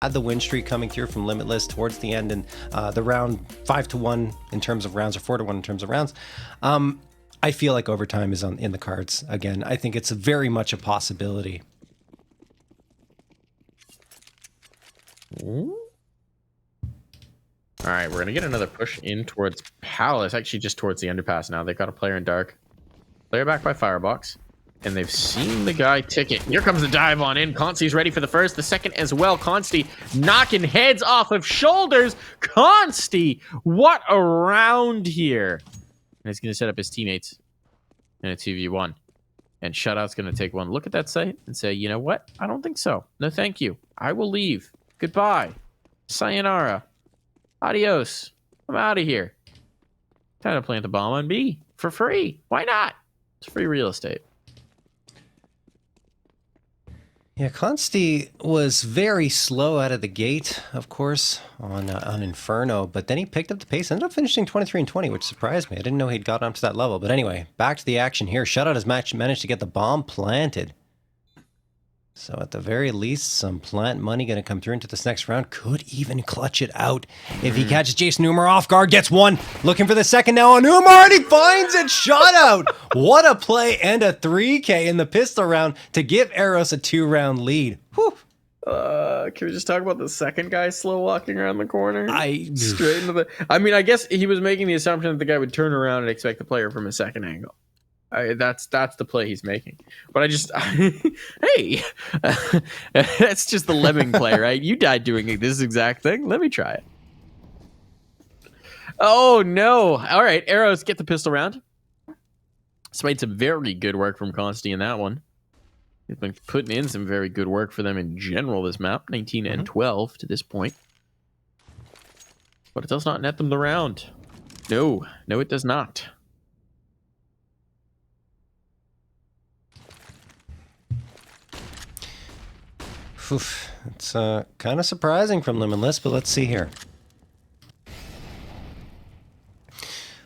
had the win streak coming through from Limitless towards the end, and the round 5-1 in terms of rounds, or 4-1 in terms of rounds. I feel like overtime is in the cards again. I think it's very much a possibility. All right, we're going to get another push in towards Palace. Actually, just towards the underpass now. They've got a player in dark. Player back by Firebox. And they've seen the guy ticket. Here comes the dive on in. Consti's ready for the first, the second as well. Consti knocking heads off of shoulders. Consti, what a round here. And he's going to set up his teammates in a 2v1. And Shutout's going to take one look at that site and say, you know what? I don't think so. No, thank you. I will leave. Goodbye. Sayonara. Adios. I'm out of here. Time to plant the bomb on B for free. Why not? It's free real estate. Yeah, Consti was very slow out of the gate, of course, on Inferno, but then he picked up the pace, ended up finishing 23-20, which surprised me. I didn't know he'd got up to that level. But anyway, back to the action here. Shutout has managed to get the bomb planted. So at the very least, some plant money going to come through into this next round. Could even clutch it out if he catches Jason Umar off guard. Gets one. Looking for the second now on Umar, and he finds it. Shutout. What a play and a 3K in the pistol round to give Eros a 2-round lead. Whew. Can we just talk about the second guy slow walking around the corner? Straight into the... I mean, I guess he was making the assumption that the guy would turn around and expect the player from a second angle. That's the play he's making. But I just... hey! That's just the lemming play, right? You died doing this exact thing. Let me try it. Oh, no. All right, Eros, get the pistol round. It's made some very good work from Consti in that one. He's been putting in some very good work for them in general this map. 19 and 12 to this point. But it does not net them the round. No, it does not. Oof. It's kind of surprising from Limitless, but let's see here.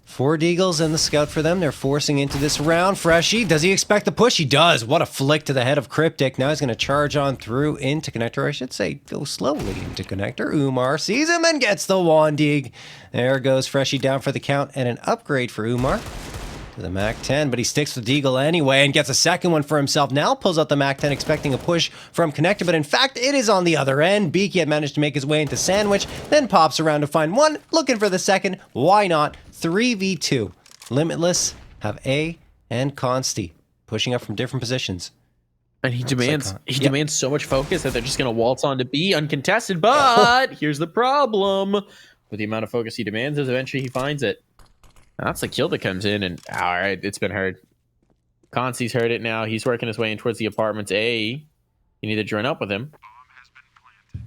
4 Deagles and the scout for them. They're forcing into this round. Freshy, does he expect the push? He does. What a flick to the head of Cryptic. Now he's going to charge on through into Connector. I should say go slowly into Connector. Umar sees him and gets the 1 Deag. There goes Freshy down for the count and an upgrade for Umar to the Mac 10, but he sticks with Deagle anyway and gets a second one for himself. Now pulls out the Mac 10 expecting a push from Connector, but in fact it is on the other end. Beaky had managed to make his way into Sandwich, then pops around to find one, looking for the second. Why not? 3v2. Limitless have A and Consti pushing up from different positions. And he demands so much focus that they're just going to waltz on to B uncontested, but here's the problem. With the amount of focus he demands, is eventually he finds it. That's the kill that comes in, and all right, it's been heard. Consti's heard it now. He's working his way in towards the apartments. A, you need to join up with him.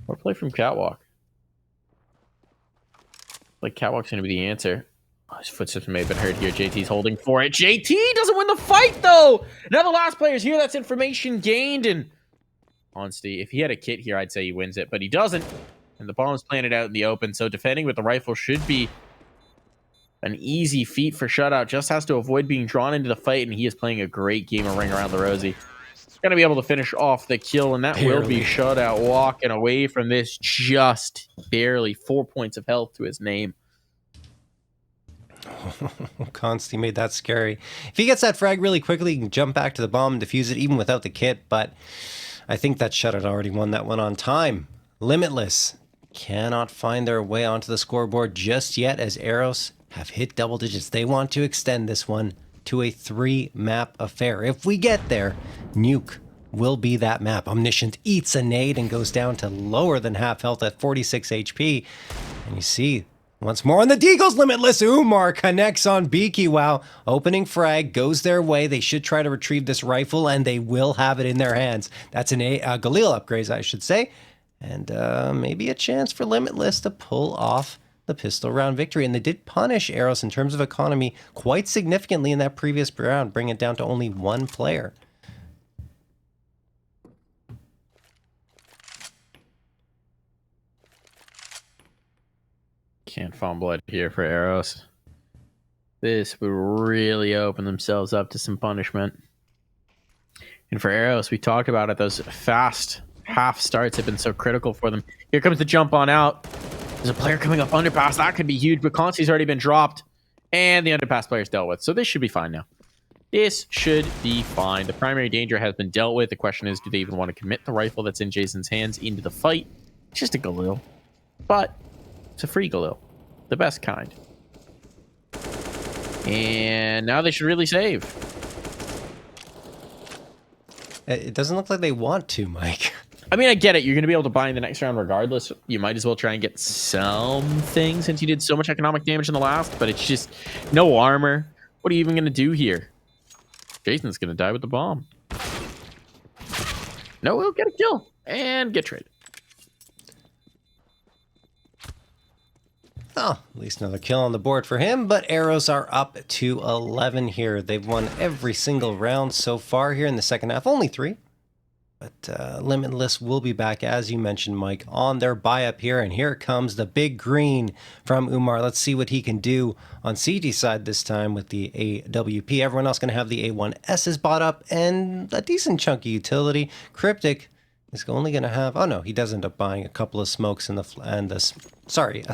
Or play from Catwalk. Like, Catwalk's going to be the answer. Oh, his footsteps may have been heard here. JT's holding for it. JT doesn't win the fight, though! Now the last player's here. That's information gained, and Consti, if he had a kit here, I'd say he wins it, but he doesn't. And the bomb's planted out in the open, so defending with the rifle should be an easy feat for Shutout. Just has to avoid being drawn into the fight, and he is playing a great game of Ring Around the Rosie. Going to be able to finish off the kill, and that will be Shutout walking away from this just barely. 4 points of health to his name. Consti made that scary. If he gets that frag really quickly, he can jump back to the bomb and defuse it even without the kit, but I think that Shutout already won that one on time. Limitless cannot find their way onto the scoreboard just yet as Eros have hit double digits. They want to extend this one to a 3-map affair. If we get there, Nuke will be that map. Omniscient eats a nade and goes down to lower than half health at 46 HP. And you see, once more on the Deagles, Limitless. Umar connects on Beaky. Wow. Opening frag goes their way. They should try to retrieve this rifle, and they will have it in their hands. That's an Galil upgrade, I should say. And maybe a chance for Limitless to pull off the pistol round victory. And they did punish Eros in terms of economy quite significantly in that previous round, bring it down to only 1 player. Can't fumble it here for Eros. This would really open themselves up to some punishment. And for Eros, we talked about it, those fast half starts have been so critical for them. Here comes the jump on out. There's a player coming up underpass. That could be huge, but Consti's already been dropped. And the underpass player's dealt with. So this should be fine now. This should be fine. The primary danger has been dealt with. The question is, do they even want to commit the rifle that's in Jason's hands into the fight? It's just a Galil. But it's a free Galil. The best kind. And now they should really save. It doesn't look like they want to, Mike. I mean, I get it. You're going to be able to buy in the next round regardless. You might as well try and get something since you did so much economic damage in the last, but it's just no armor. What are you even going to do here? Jason's going to die with the bomb. No, he'll get a kill and get traded. Oh, at least another kill on the board for him, but Eros are up to 11 here. They've won every single round so far here in the second half. Only 3. But Limitless will be back, as you mentioned, Mike, on their buy-up here. And here comes the big green from Umar. Let's see what he can do on CG side this time with the AWP. Everyone else going to have the A1S's bought up and a decent chunky utility. Cryptic is only going to have... Oh, no, he does end up buying a couple of smokes and a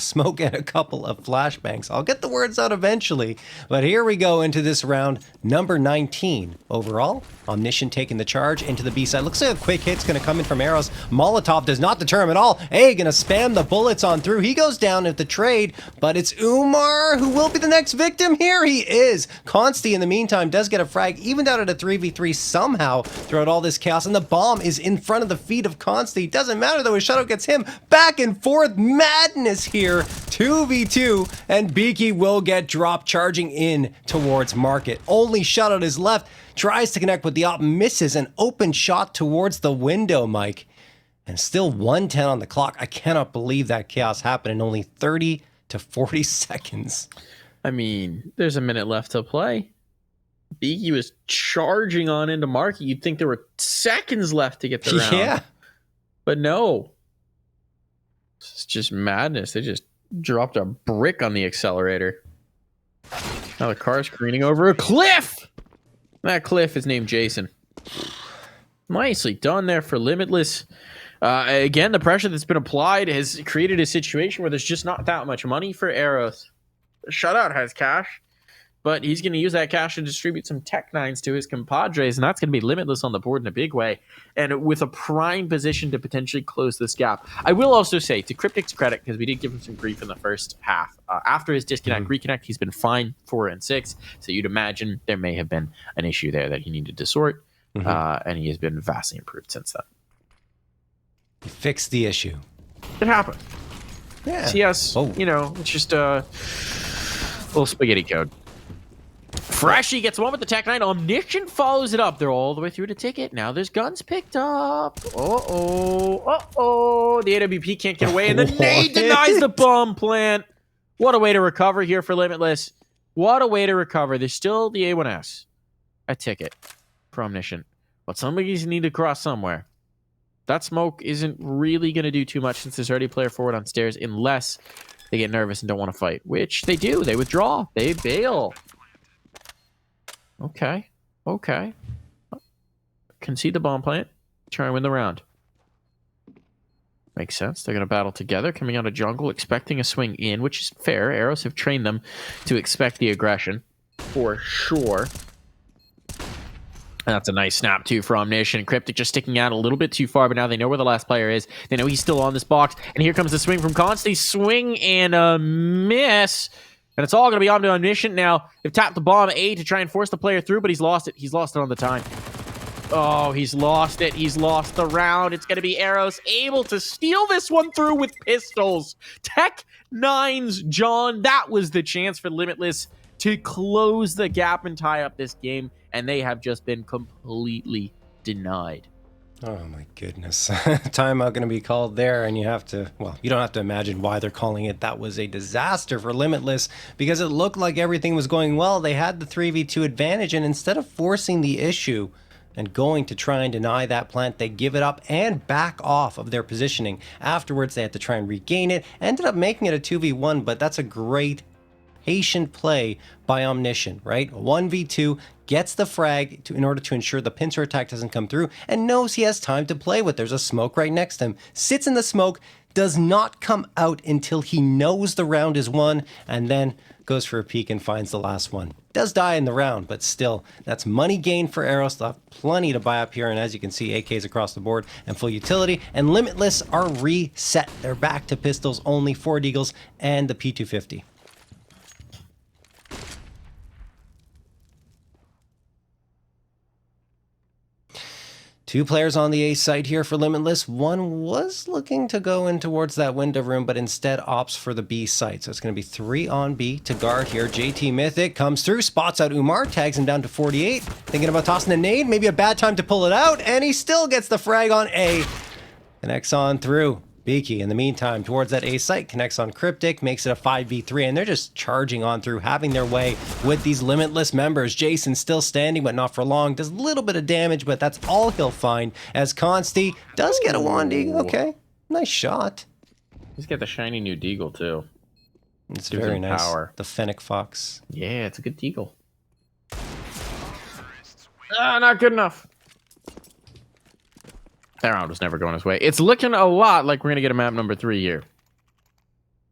smoke and a couple of flashbangs. I'll get the words out eventually. But here we go into this round, number 19 overall. Omniscient taking the charge into the B side. Looks like a quick hit's going to come in from Eros. Molotov does not deter him at all. A going to spam the bullets on through. He goes down at the trade, but it's Umar who will be the next victim. Here he is. Consti, in the meantime, does get a frag, even down at a 3v3 somehow throughout all this chaos. And the bomb is in front of the feet of Consti. Doesn't matter though, his shadow gets him. Back and forth madness here. 2v2, and Beaky will get dropped, charging in towards Market. Only shutout is left. Tries to connect with the op, misses an open shot towards the window, Mike. And still 110 on the clock. I cannot believe that chaos happened in only 30 to 40 seconds. I mean, there's a minute left to play. Beaky was charging on into Market. You'd think there were seconds left to get the round. Yeah. But no. It's just madness. They just dropped a brick on the accelerator. Now the car's careening over a cliff. That cliff is named Jason. Nicely done there for Limitless. Again, the pressure that's been applied has created a situation where there's just not that much money for Eros. Shutout has cash, but he's going to use that cash to distribute some Tech 9s to his compadres, and that's going to be Limitless on the board in a big way, and with a prime position to potentially close this gap. I will also say, to Cryptic's credit, because we did give him some grief in the first half, after his disconnect, reconnect, he's been fine 4 and 6, so you'd imagine there may have been an issue there that he needed to sort, and he has been vastly improved since then. He fixed the issue. It happened. Yeah. CS, you know, it's just a little spaghetti code. Freshy gets one with the Tech 9. Omniscient follows it up. They're all the way through to ticket. Now there's guns picked up. Uh-oh. Uh-oh. The AWP can't get away, and the nade denies the bomb plant. What a way to recover here for Limitless. What a way to recover. There's still the A1S. A ticket for Omniscient. But somebody's need to cross somewhere. That smoke isn't really going to do too much since there's already a player forward on stairs, unless they get nervous and don't want to fight, which they do. They withdraw. They bail. Okay. Okay. Concede the bomb plant. Try and win the round. Makes sense. They're going to battle together, coming out of jungle, expecting a swing in, which is fair. Eros have trained them to expect the aggression, for sure. And that's a nice snap, too, for Omniscient. Cryptic just sticking out a little bit too far, but now they know where the last player is. They know he's still on this box. And here comes the swing from Consti. Swing and a miss. And it's all going to be on to Omniscient now. They've tapped the bomb A to try and force the player through, but he's lost it. He's lost it on the time. Oh, he's lost it. He's lost the round. It's going to be Eros able to steal this one through with pistols. Tech 9's John. That was the chance for Limitless to close the gap and tie up this game, and they have just been completely denied. Oh my goodness. Timeout going to be called there, and you have to, well, you don't have to imagine why they're calling it. That was a disaster for Limitless, because it looked like everything was going well. They had the 3v2 advantage, and instead of forcing the issue and going to try and deny that plant, they give it up and back off of their positioning. Afterwards, they had to try and regain it. Ended up making it a 2v1, but that's a great patient play by Omniscient, right? 1v2, gets the frag in order to ensure the pincer attack doesn't come through, and knows he has time to play with. There's a smoke right next to him. Sits in the smoke, does not come out until he knows the round is won, and then goes for a peek and finds the last one. Does die in the round, but still, that's money gained for Eros. They'll have plenty to buy up here, and as you can see, AKs across the board and full utility, and Limitless are reset. They're back to pistols only, 4 Deagles, and the P250. Two players on the A site here for Limitless. One was looking to go in towards that window room, but instead opts for the B site. So it's going to be 3 on B to guard here. JT Mythic comes through, spots out Umar, tags him down to 48. Thinking about tossing a nade, maybe a bad time to pull it out, and he still gets the frag on A. Connects on through. Beaky, in the meantime, towards that A site, connects on Cryptic, makes it a 5v3, and they're just charging on through, having their way with these Limitless members. Jason still standing, but not for long. Does a little bit of damage, but that's all he'll find, as Consti does get a Wandy. Okay, nice shot. He's got the shiny new Deagle, too. It's very nice. Power. The Fennec Fox. Yeah, it's a good Deagle. Ah, not good enough. That round was never going his way. It's looking a lot like we're going to get a map number 3 here.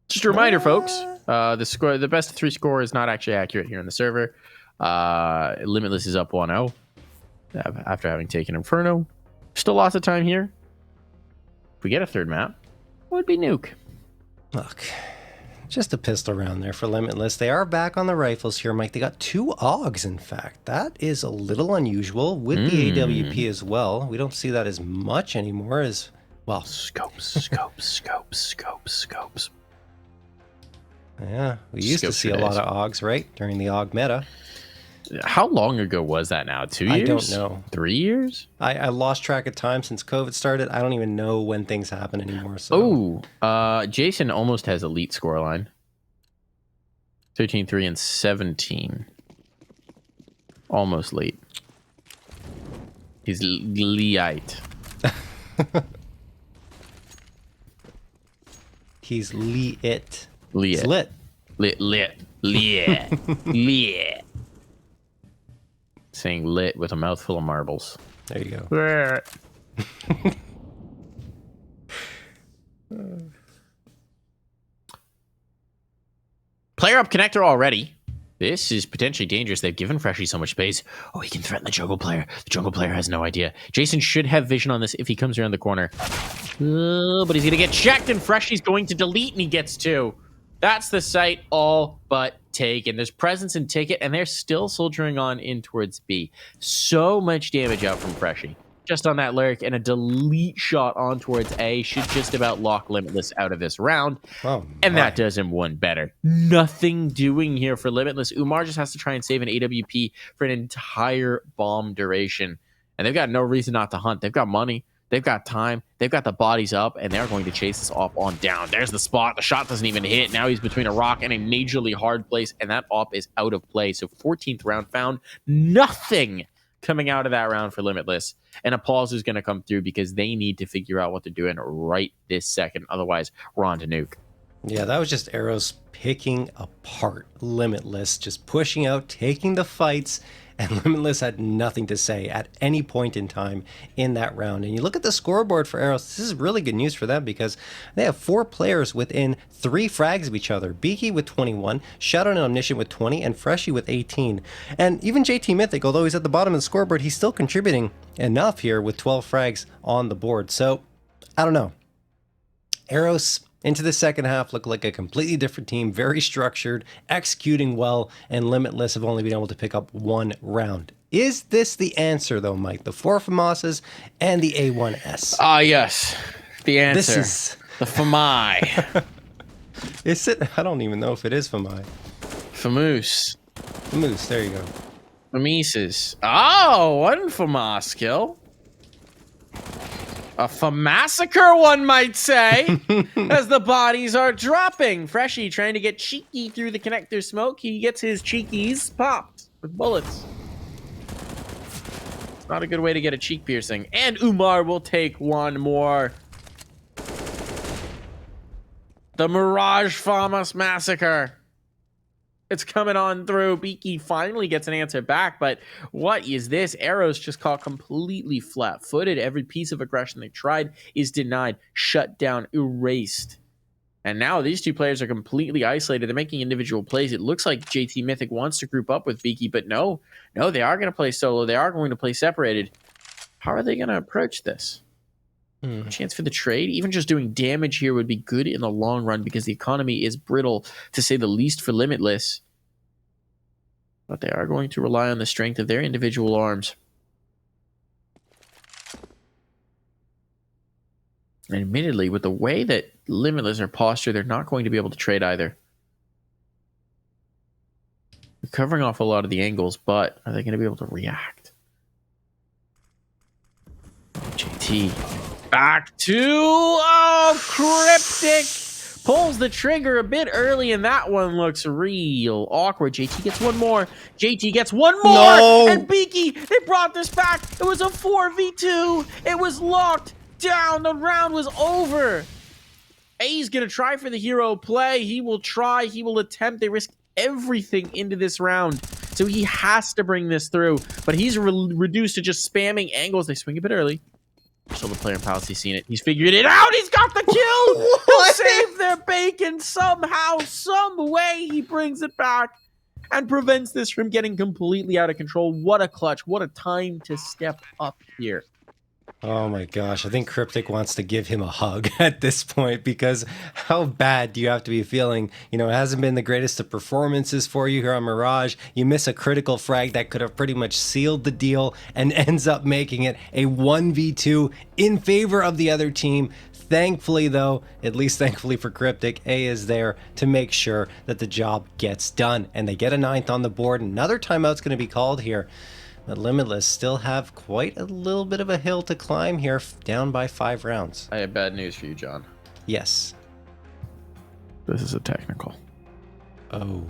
Just a reminder, folks. The best of 3 score is not actually accurate here in the server. Limitless is up 1-0 after having taken Inferno. Still lots of time here. If we get a 3rd map, it would be Nuke. Look, just a pistol round there for Limitless. They are back on the rifles here, Mike. They got 2 AUGs, in fact. That is a little unusual with the AWP as well. We don't see that as much anymore as, well, scopes. Yeah, we used to see a lot of AUGs, right? During the AUG meta. How long ago was that now? 2 years? I don't know. 3 years? I lost track of time since COVID started. I don't even know when things happen anymore. So. Oh, Jason almost has elite scoreline. 13-3 and 17. Almost late. He's Leite. He's Lee-it. It's lit. Lit. Saying lit with a mouthful of marbles. There you go. Player up connector already. This is potentially dangerous. They've given Freshie so much space. Oh, he can threaten the jungle player. The jungle player has no idea. Jason should have vision on this if he comes around the corner. But he's going to get checked, and Freshie's going to delete, and he gets 2. That's the site all but taken. There's presence and ticket, and they're still soldiering on in towards B. So much damage out from Freshie. Just on that lyric, and a delete shot on towards A should just about lock Limitless out of this round. Oh, and that does him one better. Nothing doing here for Limitless. Umar just has to try and save an AWP for an entire bomb duration. And they've got no reason not to hunt. They've got money. They've got time. They've got the bodies up, and they're going to chase this op on down. There's the spot. The shot doesn't even hit. Now he's between a rock and a majorly hard place, and that op is out of play. So 14th round found. Nothing coming out of that round for Limitless. And a pause is going to come through because they need to figure out what they're doing right this second. Otherwise, we're on to Nuke. Yeah, that was just Eros picking apart Limitless, just pushing out, taking the fights, and Limitless had nothing to say at any point in time in that round. And you look at the scoreboard for Eros, this is really good news for them because they have 4 players within 3 frags of each other. Beaky with 21, Shadow and Omniscient with 20, and Freshie with 18. And even JT Mythic, although he's at the bottom of the scoreboard, he's still contributing enough here with 12 frags on the board. So, I don't know. Eros into the second half look like a completely different team, very structured, executing well, and Limitless have only been able to pick up 1 round. Is this the answer, though, Mike? The 4 FAMASas and the A1S? Ah, yes. The answer. This is the FAMI. Is it? I don't even know if it is FAMI. Famoose. Famoose, there you go. Fameases. Oh, one FAMAS kill. A FAMassacre, one might say, as the bodies are dropping. Freshie trying to get cheeky through the connector smoke. He gets his cheekies popped with bullets. It's not a good way to get a cheek piercing. And Umar will take 1 more. The Mirage FAMAS Massacre. It's coming on through. Beaky finally gets an answer back, but what is this? Eros just caught completely flat-footed. Every piece of aggression they tried is denied, shut down, erased. And now these two players are completely isolated. They're making individual plays. It looks like JT Mythic wants to group up with Beaky, but no, they are going to play solo. They are going to play separated. How are they going to approach this? Chance for the trade? Even just doing damage here would be good in the long run because the economy is brittle, to say the least, for Limitless. But they are going to rely on the strength of their individual arms. And admittedly, with the way that Limitless are postured, they're not going to be able to trade either. They're covering off a lot of the angles, but are they going to be able to react? JT back to Cryptic pulls the trigger a bit early, and that one looks real awkward. JT gets one more. JT gets one more. No. And Beaky, they brought this back. It was a 4v2. It was locked down. The round was over. A's gonna try for the hero play. He will try. He will attempt. They risk everything into this round, so he has to bring this through. But he's reduced to just spamming angles. They swing a bit early. So the player in Palace, seen it. He's figured it out. He's got the kill. He'll save their bacon somehow, some way. He brings it back and prevents this from getting completely out of control. What a clutch. What a time to step up here. Oh my gosh, I think Cryptic wants to give him a hug at this point, because how bad do you have to be feeling? You know, it hasn't been the greatest of performances for you here on Mirage. You miss a critical frag that could have pretty much sealed the deal and ends up making it a 1v2 in favor of the other team. Thankfully, though, at least thankfully for Cryptic, A is there to make sure that the job gets done. And they get a 9th on the board. Another timeout's going to be called here. But Limitless still have quite a little bit of a hill to climb here, down by 5 rounds. I have bad news for you, John. Yes. This is a technical. Oh.